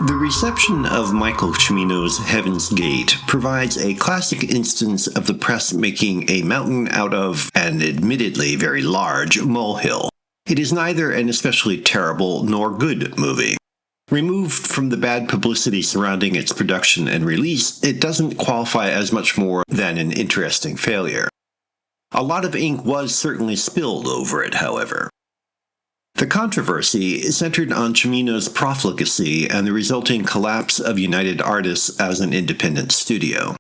The reception of Michael Cimino's Heaven's Gate provides a classic instance of the press making a mountain out of an admittedly very large molehill. It is neither an especially terrible nor good movie. Removed from the bad publicity surrounding its production and release, it doesn't qualify as much more than an interesting failure. A lot of ink was certainly spilled over it, however. The controversy centered on Cimino's profligacy and the resulting collapse of United Artists as an independent studio.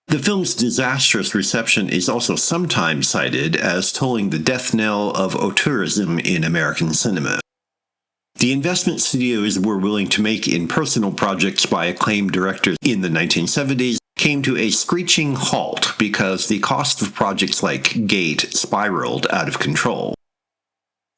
The film's disastrous reception is also sometimes cited as tolling the death knell of auteurism in American cinema. The investment studios were willing to make in personal projects by acclaimed directors in the 1970s came to a screeching halt because the cost of projects like Gate spiraled out of control.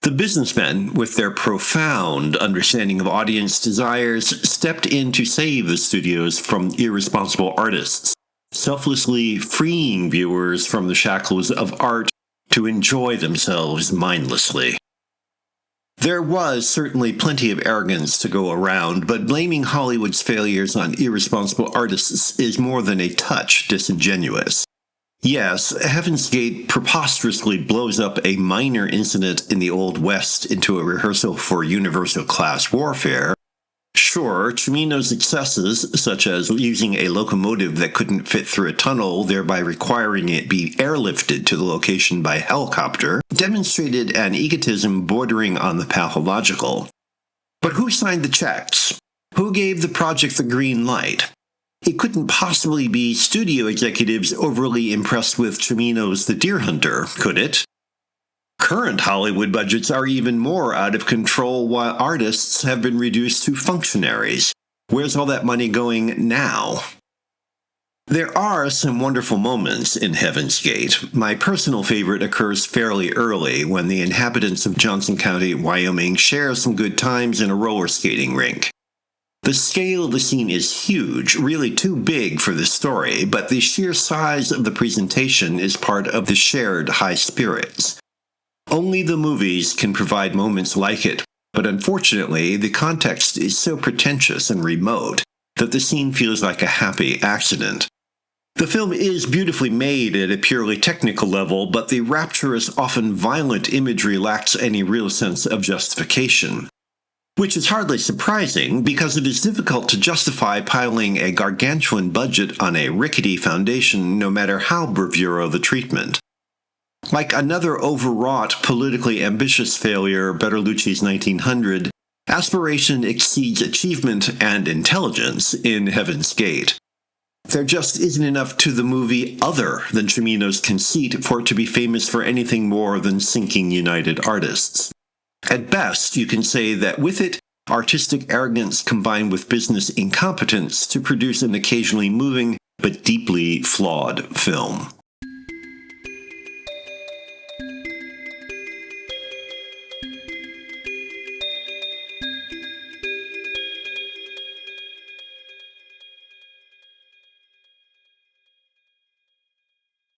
The businessmen, with their profound understanding of audience desires, stepped in to save the studios from irresponsible artists, selflessly freeing viewers from the shackles of art to enjoy themselves mindlessly. There was certainly plenty of arrogance to go around, but blaming Hollywood's failures on irresponsible artists is more than a touch disingenuous. Yes, Heaven's Gate preposterously blows up a minor incident in the Old West into a rehearsal for universal class warfare. Sure, Cimino's successes, such as using a locomotive that couldn't fit through a tunnel, thereby requiring it be airlifted to the location by helicopter, demonstrated an egotism bordering on the pathological. But who signed the checks? Who gave the project the green light? It couldn't possibly be studio executives overly impressed with Cimino's The Deer Hunter, could it? Current Hollywood budgets are even more out of control while artists have been reduced to functionaries. Where's all that money going now? There are some wonderful moments in Heaven's Gate. My personal favorite occurs fairly early when the inhabitants of Johnson County, Wyoming share some good times in a roller skating rink. The scale of the scene is huge, really too big for the story, but the sheer size of the presentation is part of the shared high spirits. Only the movies can provide moments like it, but unfortunately, the context is so pretentious and remote that the scene feels like a happy accident. The film is beautifully made at a purely technical level, but the rapturous, often violent imagery lacks any real sense of justification. Which is hardly surprising, because it is difficult to justify piling a gargantuan budget on a rickety foundation no matter how bravura the treatment. Like another overwrought, politically ambitious failure, Bertolucci's 1900, aspiration exceeds achievement and intelligence in Heaven's Gate. There just isn't enough to the movie other than Cimino's conceit for it to be famous for anything more than sinking United Artists. At best, you can say that with it, artistic arrogance combined with business incompetence to produce an occasionally moving but deeply flawed film.